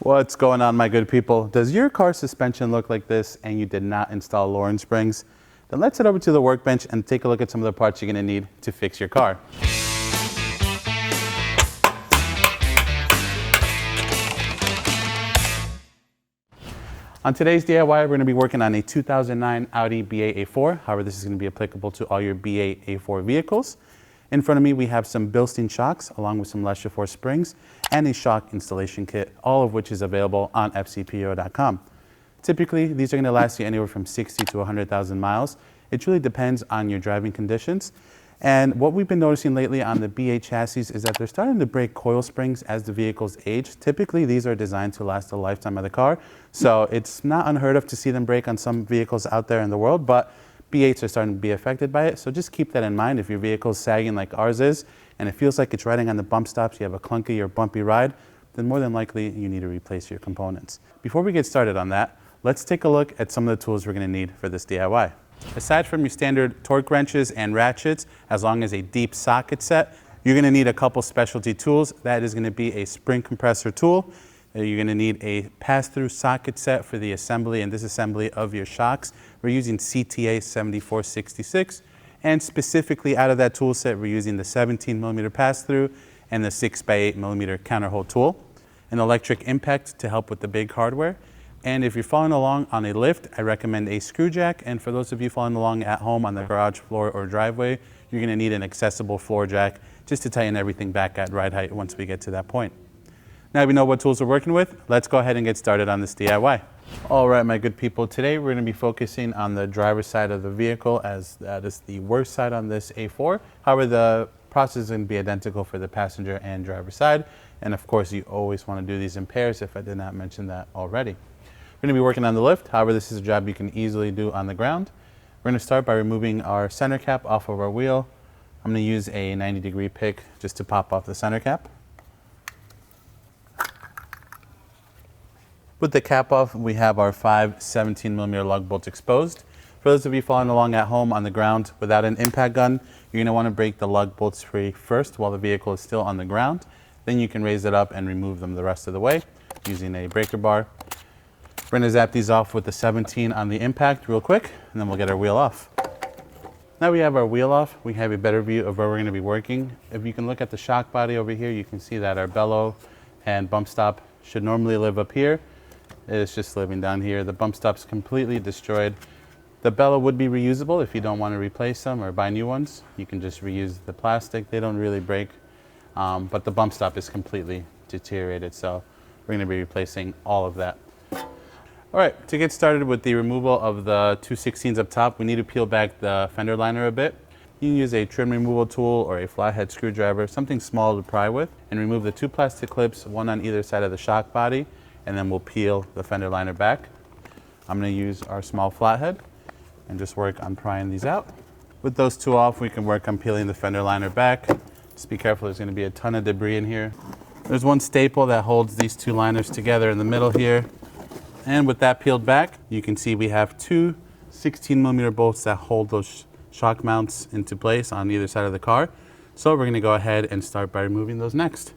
What's going on, my good people? Does your car suspension look like this and you did not install Lorentz springs? Then let's head over to the workbench and take a look at some of the parts you're going to need to fix your car. On today's DIY, we're going to be working on a 2009 Audi B8 A4. However, this is going to be applicable to all your B8 A4 vehicles. In front of me, we have some Bilstein shocks along with some Leisure4 springs and a shock installation kit, all of which is available on fcpo.com. Typically, these are going to last you anywhere from 60 to 100,000 miles. It really depends on your driving conditions. And what we've been noticing lately on the B8 chassis is that they're starting to break coil springs as the vehicles age. Typically, these are designed to last the lifetime of the car. So it's not unheard of to see them break on some vehicles out there in the world, but B8s are starting to be affected by it. So just keep that in mind. If your vehicle is sagging like ours is, and it feels like it's riding on the bump stops, you have a clunky or bumpy ride, then more than likely you need to replace your components. Before we get started on that, let's take a look at some of the tools we're going to need for this DIY. Aside from your standard torque wrenches and ratchets, as long as a deep socket set, you're going to need a couple specialty tools. That is going to be a spring compressor tool. You're going to need a pass-through socket set for the assembly and disassembly of your shocks. We're using CTA 7466, and specifically out of that tool set, we're using the 17mm pass-through and the 6x8mm counterhole tool. An electric impact to help with the big hardware. And if you're following along on a lift, I recommend a screw jack. And for those of you following along at home on the garage floor or driveway, you're going to need an accessible floor jack just to tighten everything back at ride height once we get to that point. Now we know what tools we're working with, let's go ahead and get started on this DIY. All right, my good people, today we're going to be focusing on the driver's side of the vehicle, as that is the worst side on this A4. However, the process is going to be identical for the passenger and driver side. And of course, you always want to do these in pairs if I did not mention that already. We're going to be working on the lift. However, this is a job you can easily do on the ground. We're going to start by removing our center cap off of our wheel. I'm going to use a 90-degree pick just to pop off the center cap. With the cap off, we have our 5 17mm lug bolts exposed. For those of you following along at home on the ground without an impact gun, you're going to want to break the lug bolts free first while the vehicle is still on the ground. Then you can raise it up and remove them the rest of the way using a breaker bar. We're going to zap these off with the 17 on the impact real quick, and then we'll get our wheel off. Now we have our wheel off, we have a better view of where we're going to be working. If you can look at the shock body over here, you can see that our bellow and bump stop should normally live up here. It's just living down here. The bump stop's completely destroyed. The bellow would be reusable if you don't want to replace them or buy new ones. You can just reuse the plastic. They don't really break, but the bump stop is completely deteriorated, so we're going to be replacing all of that. All right, to get started with the removal of the 216s up top, we need to peel back the fender liner a bit. You can use a trim removal tool or a flathead screwdriver, something small to pry with, and remove the 2 plastic clips, one on either side of the shock body, and then we'll peel the fender liner back. I'm going to use our small flathead and just work on prying these out. With those 2 off, we can work on peeling the fender liner back. Just be careful, there's going to be a ton of debris in here. There's one staple that holds these 2 liners together in the middle here. And with that peeled back, you can see we have 2 16mm bolts that hold those shock mounts into place on either side of the car. So we're going to go ahead and start by removing those next.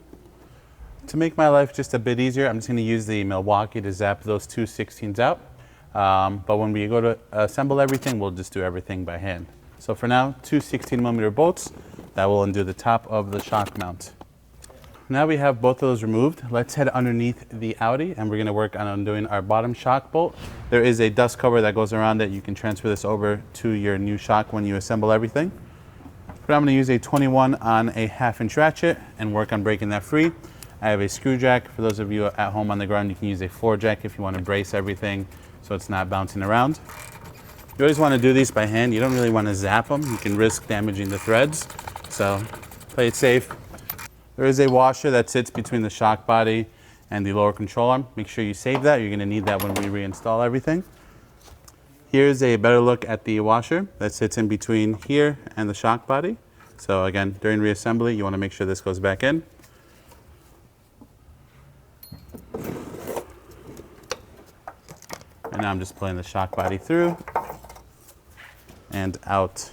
To make my life just a bit easier, I'm just going to use the Milwaukee to zap those 2 16s out. But when we go to assemble everything, we'll just do everything by hand. So for now, 2 16mm bolts that will undo the top of the shock mount. Now we have both of those removed, let's head underneath the Audi and we're going to work on undoing our bottom shock bolt. There is a dust cover that goes around it. You can transfer this over to your new shock when you assemble everything. But I'm going to use a 21 on a 1/2-inch ratchet and work on breaking that free. I have a screw jack. For those of you at home on the ground, you can use a floor jack if you want to brace everything so it's not bouncing around. You always want to do these by hand. You don't really want to zap them. You can risk damaging the threads. So play it safe. There is a washer that sits between the shock body and the lower control arm. Make sure you save that. You're going to need that when we reinstall everything. Here's a better look at the washer that sits in between here and the shock body. So again, during reassembly, you want to make sure this goes back in. And now I'm just pulling the shock body through and out.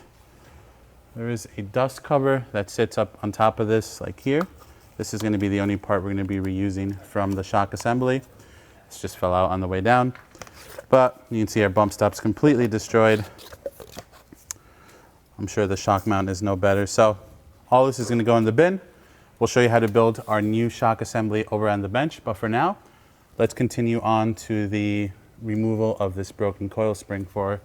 There is a dust cover that sits up on top of this, like here. This is going to be the only part we're going to be reusing from the shock assembly. This just fell out on the way down. But you can see our bump stop's completely destroyed. I'm sure the shock mount is no better. So all this is going to go in the bin. We'll show you how to build our new shock assembly over on the bench. But for now, let's continue on to the removal of this broken coil spring. For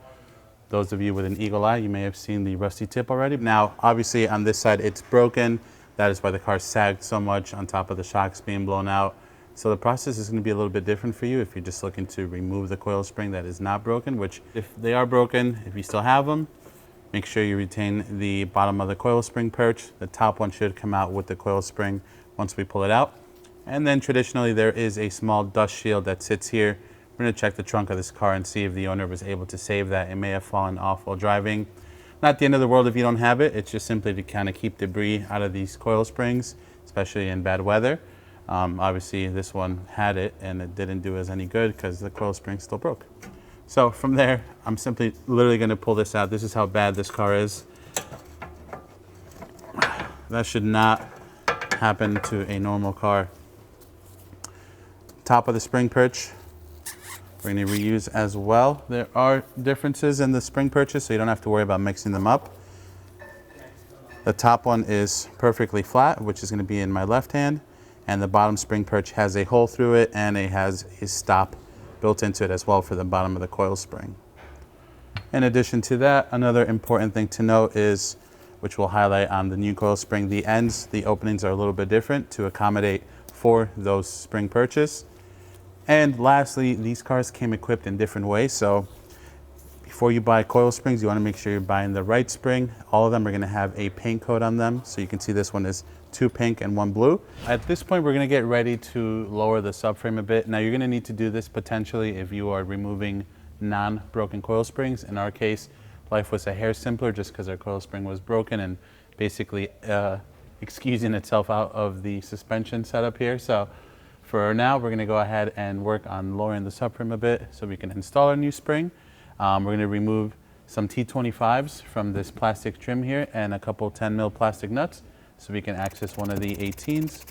those of you with an eagle eye, you may have seen the rusty tip already. Now, obviously on this side, it's broken. That is why the car sagged so much on top of the shocks being blown out. So the process is going to be a little bit different for you if you're just looking to remove the coil spring that is not broken, which if they are broken, if you still have them, make sure you retain the bottom of the coil spring perch. The top one should come out with the coil spring once we pull it out. And then traditionally there is a small dust shield that sits here. We're going to check the trunk of this car and see if the owner was able to save that. It may have fallen off while driving. Not the end of the world if you don't have it. It's just simply to kind of keep debris out of these coil springs, especially in bad weather. Obviously this one had it and it didn't do us any good because the coil spring still broke. So from there, I'm simply literally going to pull this out. This is how bad this car is. That should not happen to a normal car. Top of the spring perch, we're going to reuse as well. There are differences in the spring perches, so you don't have to worry about mixing them up. The top one is perfectly flat, which is going to be in my left hand, and the bottom spring perch has a hole through it and it has a stop built into it as well for the bottom of the coil spring. In addition to that, another important thing to note is, which we'll highlight on the new coil spring, the ends, the openings are a little bit different to accommodate for those spring perches. And lastly, these cars came equipped in different ways. So before you buy coil springs, you want to make sure you're buying the right spring. All of them are going to have a paint coat on them. So you can see this one is 2 pink and 1 blue. At this point, we're going to get ready to lower the subframe a bit. Now you're going to need to do this potentially if you are removing non-broken coil springs. In our case, life was a hair simpler just because our coil spring was broken and basically excusing itself out of the suspension setup here. So for now, we're going to go ahead and work on lowering the subframe a bit so we can install our new spring. We're going to remove some T25s from this plastic trim here and a couple 10 mil plastic nuts so we can access one of the 18s,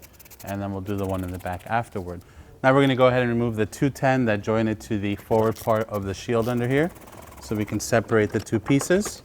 and then we'll do the one in the back afterward. Now we're going to go ahead and remove the 210 that join it to the forward part of the shield under here so we can separate the two pieces.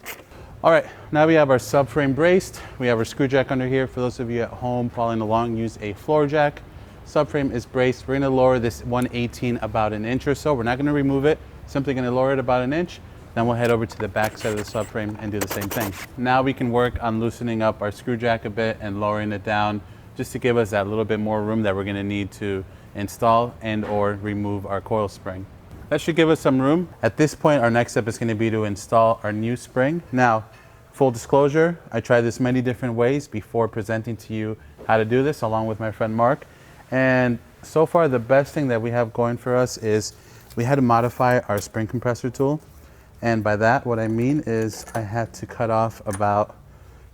All right, now we have our subframe braced. We have our screw jack under here. For those of you at home following along, use a floor jack. Subframe is braced. We're going to lower this 118 about an inch or so. We're not going to remove it, simply going to lower it about an inch. Then we'll head over to the back side of the subframe and do the same thing. Now we can work on loosening up our screw jack a bit and lowering it down just to give us that little bit more room that we're going to need to install and or remove our coil spring. That should give us some room. At this point, our next step is going to be to install our new spring. Now, full disclosure, I tried this many different ways before presenting to you how to do this along with my friend Mark. And so far, the best thing that we have going for us is we had to modify our spring compressor tool. And by that, what I mean is I had to cut off about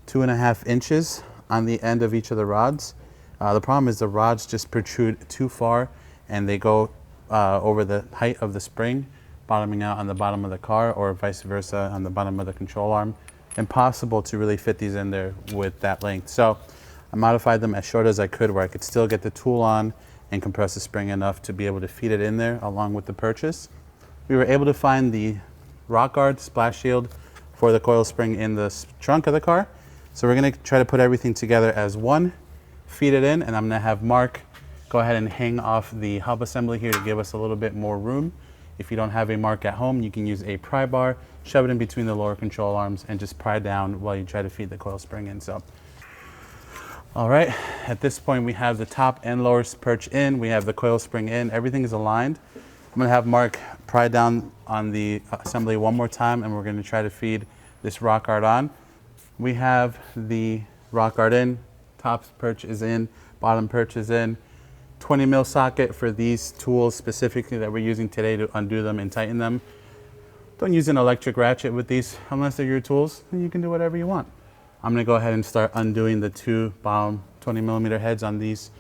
2.5 inches on the end of each of the rods. The problem is the rods just protrude too far and they go over the height of the spring, bottoming out on the bottom of the car or vice versa on the bottom of the control arm. Impossible to really fit these in there with that length. So I modified them as short as I could where I could still get the tool on and compress the spring enough to be able to feed it in there along with the purchase. We were able to find the rock guard splash shield for the coil spring in the trunk of the car. So we're going to try to put everything together as one, feed it in, and I'm going to have Mark go ahead and hang off the hub assembly here to give us a little bit more room. If you don't have a Mark at home, you can use a pry bar, shove it in between the lower control arms, and just pry down while you try to feed the coil spring in. So, all right, at this point we have the top and lower perch in, we have the coil spring in, everything is aligned. I'm going to have Mark pry down on the assembly one more time, and we're going to try to feed this rock guard on. We have the rock guard in, top perch is in, bottom perch is in. 20 mil socket for these tools specifically that we're using today to undo them and tighten them. Don't use an electric ratchet with these unless they're your tools, and you can do whatever you want. I'm going to go ahead and start undoing the two bottom 20 millimeter heads on these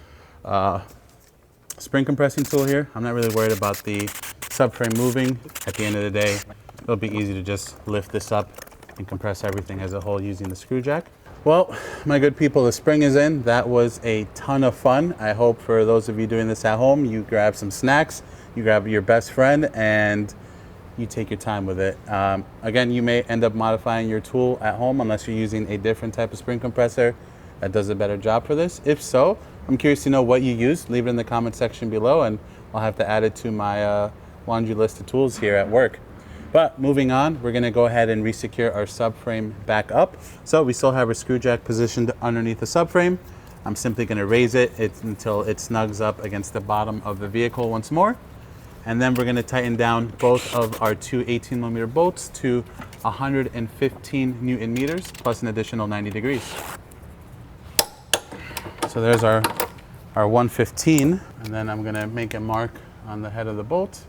spring compressing tool here. I'm not really worried about the subframe moving. At the end of the day, it'll be easy to just lift this up and compress everything as a whole using the screw jack. Well, my good people, the spring is in. That was a ton of fun. I hope for those of you doing this at home, you grab some snacks, you grab your best friend, and you take your time with it. Again, you may end up modifying your tool at home unless you're using a different type of spring compressor that does a better job for this. If so, I'm curious to know what you use. Leave it in the comment section below, and I'll have to add it to my laundry list of tools here at work. But moving on, we're gonna go ahead and resecure our subframe back up. So we still have our screw jack positioned underneath the subframe. I'm simply gonna raise it until it snugs up against the bottom of the vehicle once more. And then we're gonna tighten down both of our two 18mm bolts to 115 Newton meters plus an additional 90 degrees. So there's our 115, and then I'm gonna make a mark on the head of the bolt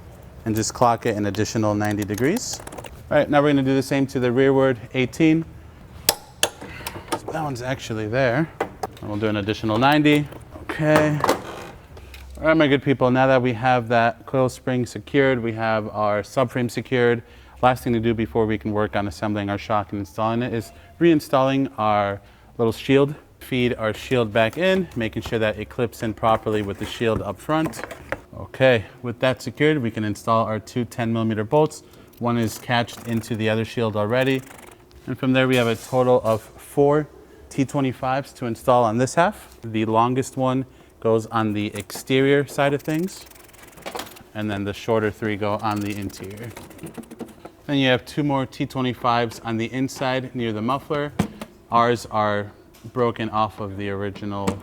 and just clock it an additional 90 degrees. All right, now we're gonna do the same to the rearward 18. So that one's actually there. And we'll do an additional 90. Okay. All right, my good people, now that we have that coil spring secured, we have our subframe secured, last thing to do before we can work on assembling our shock and installing it is reinstalling our little shield. Feed our shield back in, making sure that it clips in properly with the shield up front. Okay, with that secured, we can install our two 10mm bolts. One is catched into the other shield already. And from there, we have a total of 4 T25s to install on this half. The longest one goes on the exterior side of things, and then the shorter 3 go on the interior. Then you have 2 more T25s on the inside near the muffler. Ours are broken off of the original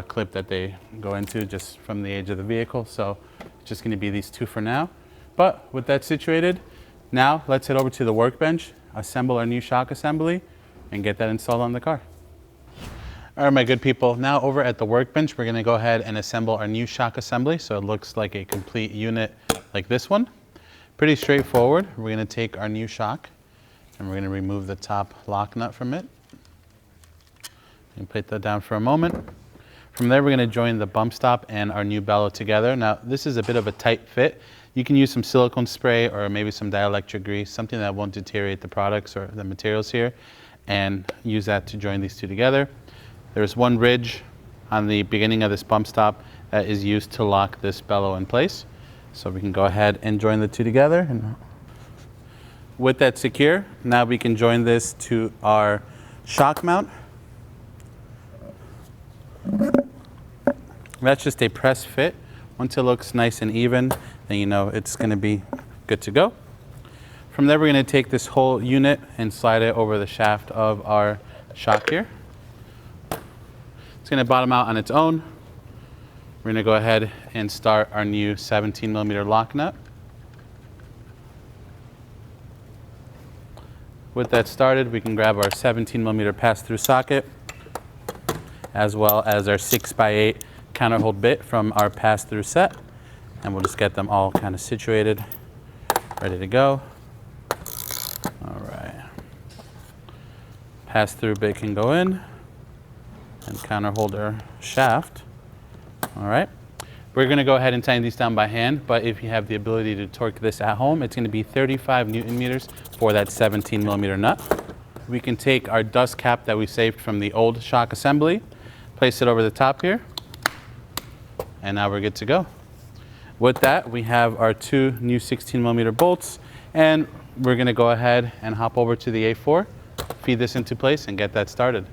clip that they go into just from the age of the vehicle. So it's just gonna be these 2 for now. But with that situated, now let's head over to the workbench, assemble our new shock assembly, and get that installed on the car. All right, my good people, now over at the workbench, we're gonna go ahead and assemble our new shock assembly so it looks like a complete unit like this one. Pretty straightforward. We're gonna take our new shock and we're gonna remove the top lock nut from it. And put that down for a moment. From there, we're gonna join the bump stop and our new bellow together. Now, this is a bit of a tight fit. You can use some silicone spray or maybe some dielectric grease, something that won't deteriorate the products or the materials here, and use that to join these two together. There's one ridge on the beginning of this bump stop that is used to lock this bellow in place. So we can go ahead and join the two together. And with that secure, now we can join this to our shock mount. That's just a press fit. Once it looks nice and even, then you know it's gonna be good to go. From there, we're gonna take this whole unit and slide it over the shaft of our shock here. It's gonna bottom out on its own. We're gonna go ahead and start our new 17mm lock nut. With that started, we can grab our 17mm pass-through socket, as well as our 6x8 counterhold bit from our pass-through set. And we'll just get them all kind of situated, ready to go. All right. Pass-through bit can go in, and counterhold our shaft. All right. We're gonna go ahead and tighten these down by hand, but if you have the ability to torque this at home, it's gonna be 35 Newton meters for that 17mm nut. We can take our dust cap that we saved from the old shock assembly, place it over the top here, and now we're good to go. With that, we have our 2 new 16mm bolts, and we're gonna go ahead and hop over to the A4, feed this into place, and get that started.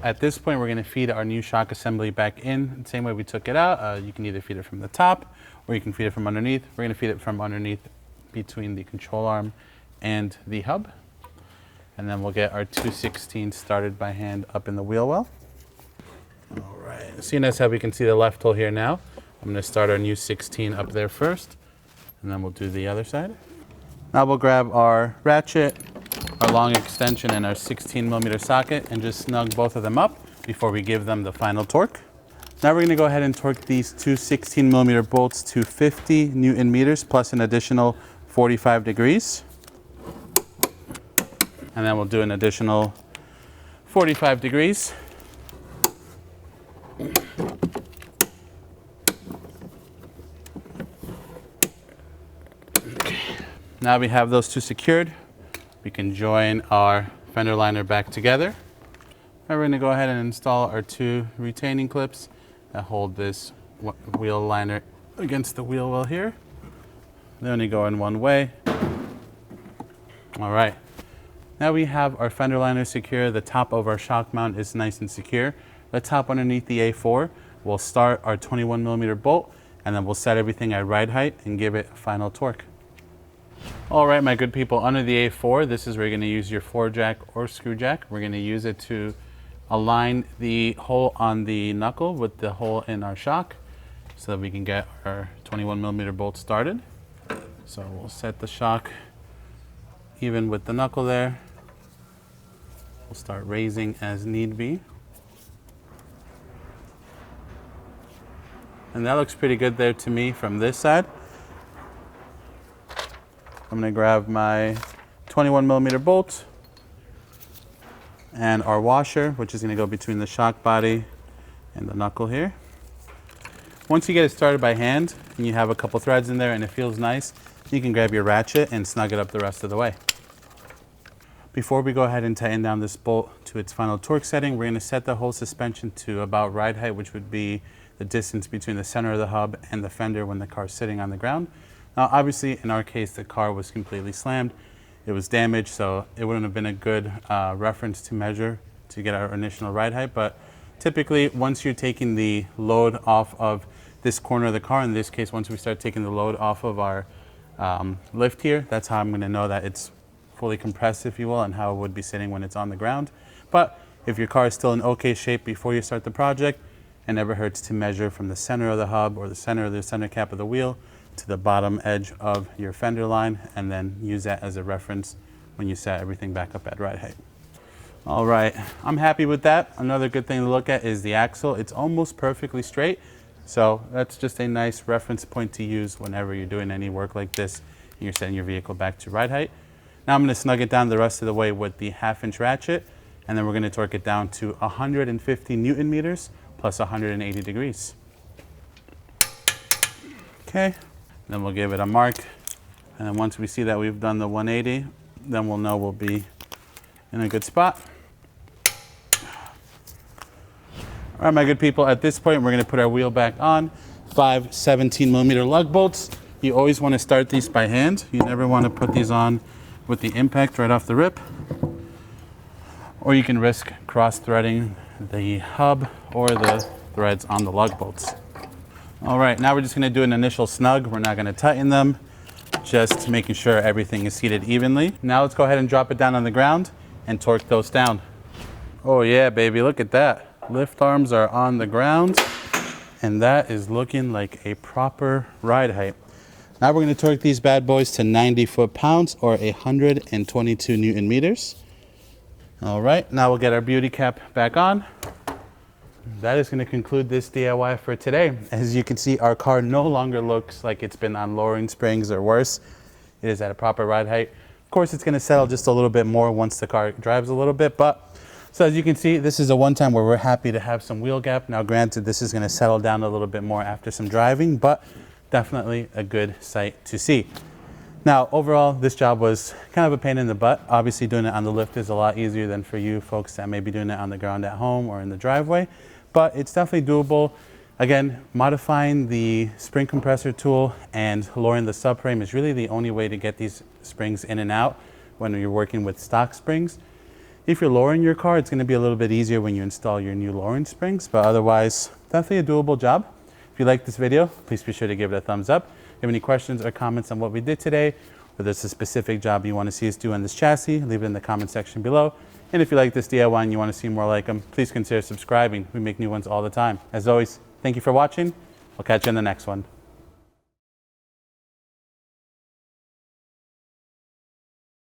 At this point, we're gonna feed our new shock assembly back in the same way we took it out. You can either feed it from the top, or you can feed it from underneath. We're gonna feed it from underneath between the control arm and the hub. And then we'll get our 216 started by hand up in the wheel well. All right, seeing as how we can see the left hole here now, I'm gonna start our new 16 up there first, and then we'll do the other side. Now we'll grab our ratchet, our long extension, and our 16mm socket, and just snug both of them up before we give them the final torque. Now we're gonna go ahead and torque these two 16mm bolts to 50 Newton meters plus an additional 45 degrees. And then we'll do an additional 45 degrees. Now we have those two secured. We can join our fender liner back together. Now we're going to go ahead and install our 2 retaining clips that hold this wheel liner against the wheel well here. They only go in one way. All right. Now we have our fender liner secure. The top of our shock mount is nice and secure. The top underneath the A4, we'll start our 21mm bolt, and then we'll set everything at ride height and give it a final torque. All right, my good people, under the A4, this is where you're going to use your 4-jack or screw jack. We're going to use it to align the hole on the knuckle with the hole in our shock so that we can get our 21mm bolt started. So we'll set the shock even with the knuckle there. We'll start raising as need be. And that looks pretty good there to me from this side. I'm going to grab my 21mm bolt and our washer, which is going to go between the shock body and the knuckle here. Once you get it started by hand and you have a couple threads in there and it feels nice, you can grab your ratchet and snug it up the rest of the way. Before we go ahead and tighten down this bolt to its final torque setting, we're going to set the whole suspension to about ride height, which would be the distance between the center of the hub and the fender when the car's sitting on the ground. Now, obviously, in our case, the car was completely slammed. It was damaged, so it wouldn't have been a good reference to measure to get our initial ride height. But typically, once you're taking the load off of this corner of the car, in this case, once we start taking the load off of our lift here, that's how I'm going to know that it's fully compressed, if you will, and how it would be sitting when it's on the ground. But if your car is still in okay shape before you start the project, it never hurts to measure from the center of the hub or the center cap of the wheel to the bottom edge of your fender line, and then use that as a reference when you set everything back up at ride height. All right, I'm happy with that. Another good thing to look at is the axle. It's almost perfectly straight, so that's just a nice reference point to use whenever you're doing any work like this and you're setting your vehicle back to ride height. Now I'm going to snug it down the rest of the way with the 1/2-inch ratchet, and then we're going to torque it down to 150 Newton meters plus 180 degrees. Okay, then we'll give it a mark, and then once we see that we've done the 180, then we'll know we'll be in a good spot. All right, my good people, at this point, we're going to put our wheel back on. 5 17mm lug bolts. You always want to start these by hand. You never want to put these on with the impact right off the rip, or you can risk cross-threading the hub or the threads on the lug bolts. All right, now we're just going to do an initial snug. We're not going to tighten them, just making sure everything is seated evenly. Now let's go ahead and drop it down on the ground and torque those down. Oh yeah, baby, look at that. Lift arms are on the ground, and that is looking like a proper ride height. Now we're going to torque these bad boys to 90 foot-pounds or 122 Newton meters. All right, now we'll get our beauty cap back on. That is going to conclude this DIY for today. As you can see, our car no longer looks like it's been on lowering springs or worse. It is at a proper ride height. Of course, it's going to settle just a little bit more once the car drives a little bit, but so as you can see, this is a one-time where we're happy to have some wheel gap. Now, granted, this is going to settle down a little bit more after some driving, but definitely a good sight to see. Now, overall, this job was kind of a pain in the butt. Obviously, doing it on the lift is a lot easier than for you folks that may be doing it on the ground at home or in the driveway, but it's definitely doable. Again, modifying the spring compressor tool and lowering the subframe is really the only way to get these springs in and out when you're working with stock springs. If you're lowering your car, it's going to be a little bit easier when you install your new lowering springs, but otherwise, definitely a doable job. If you like this video, please be sure to give it a thumbs up. If you have any questions or comments on what we did today, or there's a specific job you want to see us do on this chassis, leave it in the comment section below. And if you like this DIY and you want to see more like them, please consider subscribing. We make new ones all the time. As always, thank you for watching. I'll catch you in the next one.